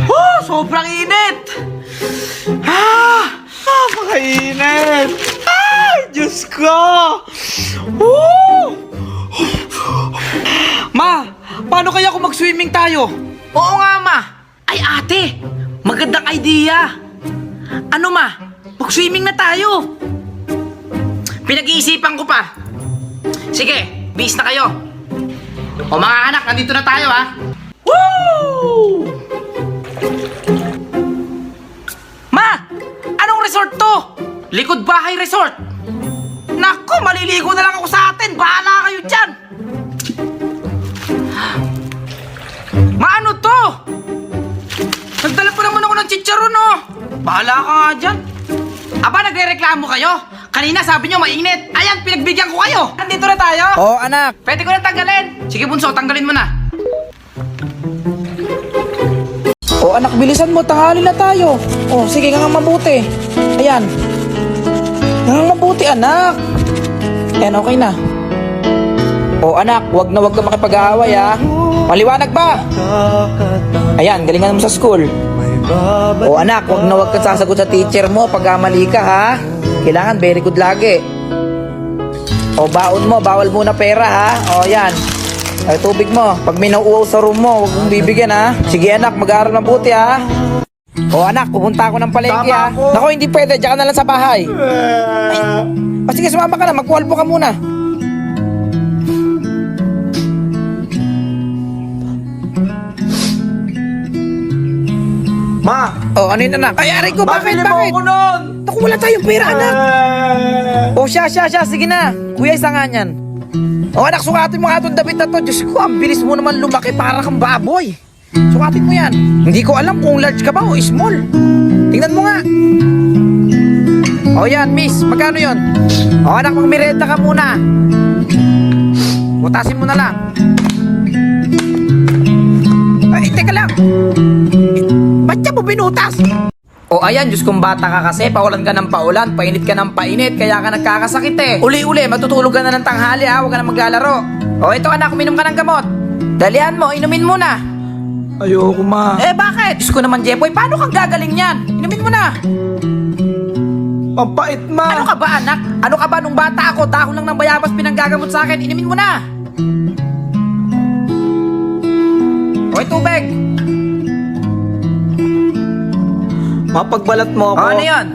Oh, sobrang init! Napakainit! Ay, Diyos ko! Ma, paano kaya kung mag-swimming tayo? Oo nga, ma. Ay, ate, magandang idea. Ano, ma? Mag-swimming na tayo. Pinag-iisipan ko pa. Sige, bis na kayo. O mga anak, nandito na tayo, ha? Woo! Ma! Anong resort to? Likod Bahay Resort. Naku, maliligo na lang ako sa atin. Bahala kayo dyan. Ma, ano to? Nagdala pa naman ako ng chicharon, oh. Bahala ka nga dyan. Aba, nagre-reklamo kayo? Kanina sabi nyo mainit. Ayan, pinagbigyan ko kayo. Nandito na tayo. Oo, anak. Pwede ko na tanggalin. Sige, bunso, tanggalin mo na. Oo, anak, bilisan mo. Tanghali na tayo. Oh, sige nga mabuti. Ayan. Nga mabuti, anak. Ayan, okay na. Oo, anak, wag na wag ka makipag-aaway, ha. Maliwanag ba? Ayan, galingan mo sa school. Oo, anak, wag na wag ka sasagot sa teacher mo pag mali ka, ha. Kailangan very good lagi. O, baon mo, bawal muna pera, ha. O, yan. Ay, tubig mo. Pag may nauuaw sa room mo, huwag mong bibigyan, ha. Sige, anak, mag-aaral mabuti, ha. O, anak, pupunta ako ng palengke, ha. Nako, hindi pwede. Diyan ka na lang sa bahay. Ay, o, sige, sumama ka na. Magkuhalpo ka muna. Ma! O, ano yun, anak? Ay, aray ko, bakit? Mabili mo Bakit? ako nun! Naku, wala tayong pera, anak. O, siya. Sige na. Kuya, isa nga niyan. O, anak, sukatin mo nga itong damit na to. Diyos ko, ang bilis mo naman lumaki para kang baboy. Sukatin mo yan. Hindi ko alam kung large ka ba o small. Tingnan mo nga. O, yan, miss. Magkano yon? O, anak, magmirenta ka muna. Butasin mo na lang. Ay, teka lang. Ba't niya mo binutas? O ayan, Diyos kong bata ka kasi, paulan ka ng paulan, painit ka ng painit, kaya ka nagkakasakit eh. Uli-uli, matutulog ka na ng tanghali ha, huwag ka na maglalaro. O ito anak, uminom ka ng gamot. Dalihan mo, inumin mo na. Ayoko, ma. Eh bakit? Diyos ko naman, Jepoy, paano kang gagaling yan? Inumin mo na. Mapait, ma. Ano ka ba anak? Ano ka ba nung bata ako, dahon lang ng bayabas pinanggagamot sa akin, inumin mo na. O tubig. Mapagbalat mo ako. O ano yun?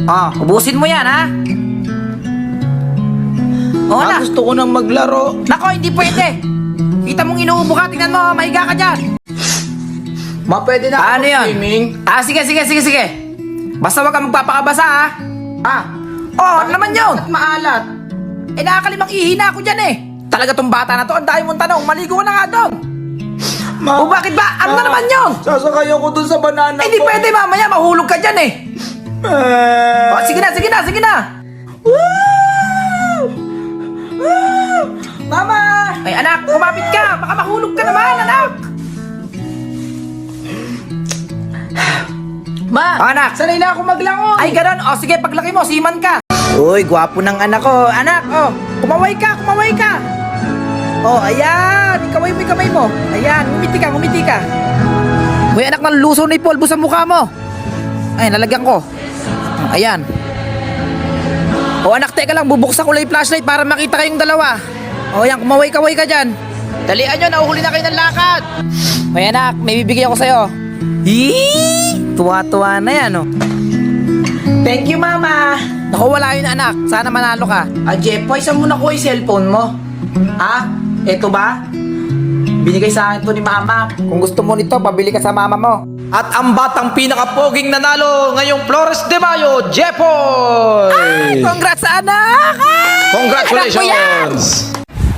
O, ubusin mo yan ha. O na. Gusto ko nang maglaro. Nako, hindi pwede. Kita mong inuubo ka, tingnan mo, mahiga ka dyan. Ma, pwede na Ano ako yun? swimming? Sige. Basta wag ka magpapakabasa ha. Ano naman yun? Bakit maalat? Eh, nakakalimang ihina ako dyan eh. Talaga tong bata na to, ang dahil mong tanong, maligo ka na nga doon. Ma, O bakit ba? Ano na naman yun? sasakay ako dun sa banana Eh, di pwede mamaya, mahulog ka dyan eh. O, sige na. Mama! Ay, anak, kumapit ka. Baka mahulog ka naman, anak. Ma! Anak. Sanay na ako maglangoy! Ay, ganun. O, sige, paglaki mo, siman ka. Uy, gwapo ng anak ko. Anak, kumaway ka. Ayan. Ikaway mo yung kamay mo. Ayan, ngumiti ka. Uy, anak, naluso na yung polvo sa mukha mo. Ay, nalagyan ko. Ayan. O, anak, teka lang. Bubuksan ko lang yung flashlight para makita kayong dalawa. O, ayan, kumaway-kaway ka dyan. Dalian nyo, nauhuli na kayo ng lakad. Uy, anak, may bibigay ako sa'yo. Tuwa-tuwa na yan, Thank you, Mama! Naku, wala yun, anak. Sana manalo ka. Jepoy, saan mo nakuha yung cellphone mo? Eto ba? Binigay sa akin to ni Mama. Kung gusto mo nito, pabili ka sa mama mo. At ang batang pinakapoging nanalo ngayong Flores de Mayo, Jepoy! Congrats, anak! Congratulations!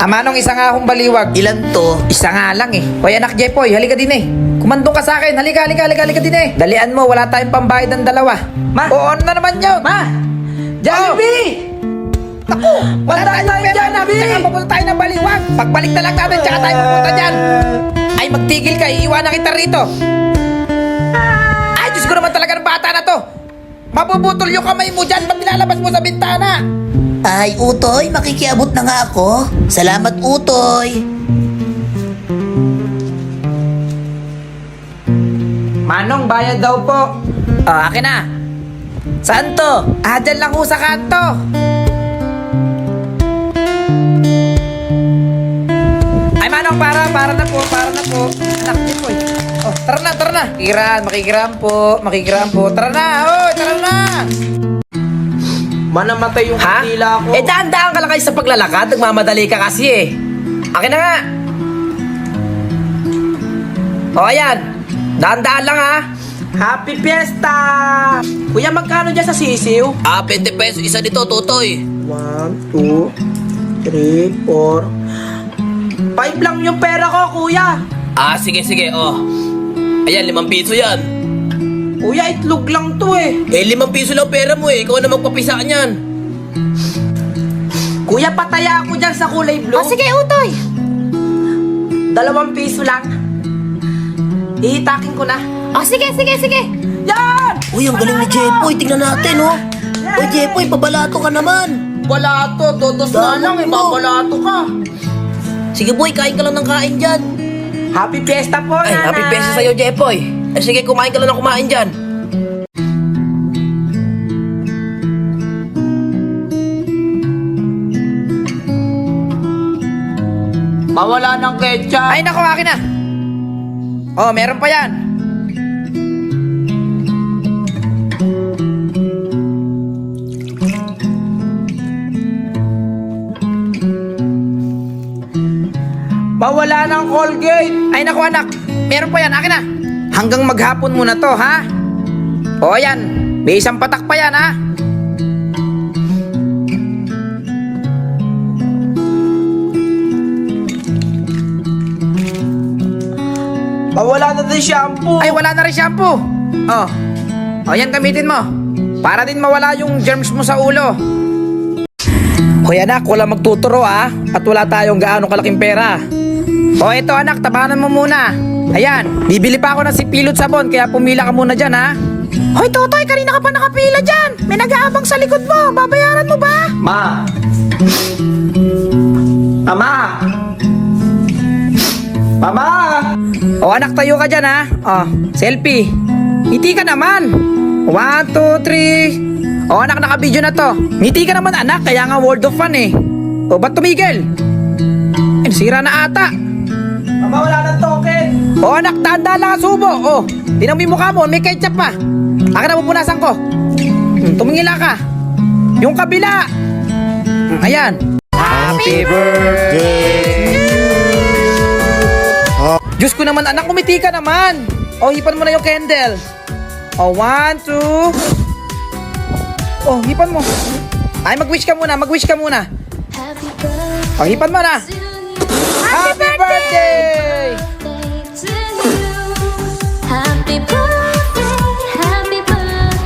Amanong isa nga akong baliwag. Ilan to? Isa nga lang eh. Hoy anak Jepoy, halika din eh. Kumandong ka sa akin. Halika din eh. Dalian mo, wala tayong pambayad ng dalawa. Ma! Oo, ano na naman yun? Ma! Jollibee! Naku! Wala tayong pera na. Tsaka papunta tayo ng baliwag. Pagbalik na lang natin, tsaka tayo pupunta dyan. Ay, magtigil ka. Iiwanan kita rito. Ay, Diyos ko naman talaga ng bata na to. Mapuputol yung kamay mo dyan. Ba't nilalabas mo sa bintana? Ay, Utoy, makikiabot na nga ako. Salamat, Utoy. Manong, bayad daw po. Akin na. Saan to? Dyan lang ho sa kanto. Ay, Manong, para na po. Anak niyo po eh. Oh, tara na. Makikiram po. Tara na. Manamatay yung kandila ko. Daan-daan ka lang kayo sa paglalakad. Nagmamadali ka kasi eh. Akin na nga. Ayan. Daan-daan lang ha. Happy Fiesta! Kuya, magkano dyan sa sisiw? 20 pesos isa dito, Tutoy. 1, 2, 3, 4. 5 lang yung pera ko, kuya. Sige, oh. Ayan, 5 piso yan. Kuya, itlog lang to eh. 5 piso lang pera mo eh. Ikaw na magpapisa niyan. Kuya, pataya ako dyan sa kulay blue. Sige, Utoy. 2 piso lang. Ihitakin ko na. Sige. Yan! Uy, ang galing ni Jepoy. Tignan natin, oh. Uy, Jepoy, pabalato ka naman. Balato, todos na lang eh. Babalato ka. Sige, boy, kain ka lang ng kain dyan. Happy Fiesta po, Ay, nanay. happy peso sa'yo, Jepoy. Sige, kumain ka lang ng kumain dyan. Mawala ng ketchup. Ay, naku, akin na. Meron pa yan. Mawala ng Colgate. Ay, naku, anak. Meron pa yan. Akin na. Hanggang maghapon muna to, ha? Ayan. May isang patak pa yan, ha? Mawala na din shampoo. Ay, wala na rin shampoo. Yan, gamitin mo. Para din mawala yung germs mo sa ulo. Hoy anak, wala magtuturo at wala tayong gaano kalaking pera. Ito anak, tabanan mo muna. Ayan, bibili pa ako ng sipilot sabon kaya pumila ka muna dyan ha. Hoy Totoy, kanina ka pa nakapila dyan. May nag-aabang sa likod mo, babayaran mo ba? Ma. Mama. Mama. Anak, tayo ka dyan ha. Selfie. Ngiti ka naman. 1, 2, 3. Anak, naka-video na to. Ngiti ka naman anak, kaya nga World of Fun eh. Ba't tumigil? Sira na ata. Mama, wala ng token. Anak, tanda lang ang subo. Tingnan mo yung mukha mo, may ketchup pa. Akin na pupunasan ko. Tumingila ka. Yung kabila. Ayan. Happy birthday. Diyos ko naman, anak, kumiti ka naman. Hipan mo na yung candle. 1, 2. Hipan mo. Ay, mag-wish ka muna. Hipan mo na. Happy birthday!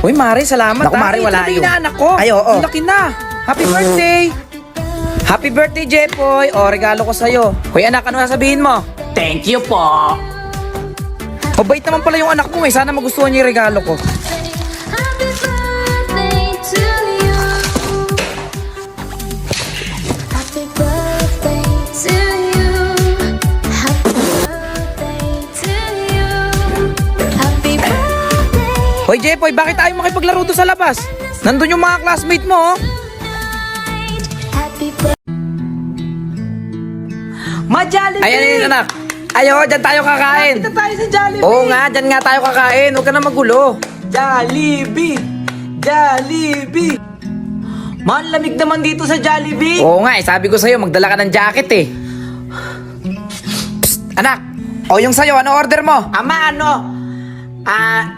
Uy, Mari, salamat. Naku, Mari, wala Ito yun. na anak ko. Ay, oo. Ang laki na. Happy birthday. Happy birthday, Jepoy. Regalo ko sa'yo. Hoy, anak, ano sasabihin mo? Thank you po. Mabait naman pala yung anak ko eh. Sana magustuhan niya yung regalo ko. Hoy, Jepoy, bakit tayo makipaglaro doon sa labas? Nandun yung mga classmate mo, Ma-Jollibee. Ayan, anak. Dyan tayo kakain. Dito tayo sa Jollibee. Oo nga, dyan nga tayo kakain. Huwag ka na magulo. Jollibee. Man, lamig naman dito sa Jollibee. Oo nga, sabi ko sa'yo, magdala ka ng jacket eh. Psst, anak. Yung sa'yo, ano order mo? Ama,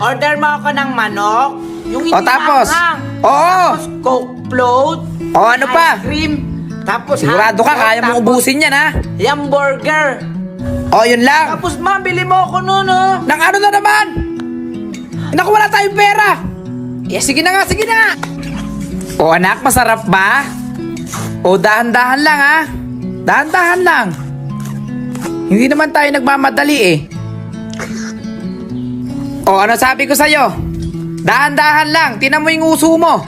order mo ako ng manok. Yung hindi tapos? maanghang. Oo. Tapos Coke float. Ano pa? Ice cream. Tapos Sigurado ka, hotdog, kaya mong tapos ubusin yan ha. hamburger. Yun lang. Tapos ma, bili mo ako nun, Nang ano na naman? Naku, wala tayong pera. Sige na nga. Anak, masarap ba? Dahan-dahan lang ha. Dahan-dahan lang. Hindi naman tayo nagmamadali eh. Ano sabi ko sa'yo? Dahan-dahan lang. Tinan mo yung uso mo.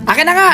Akin na nga.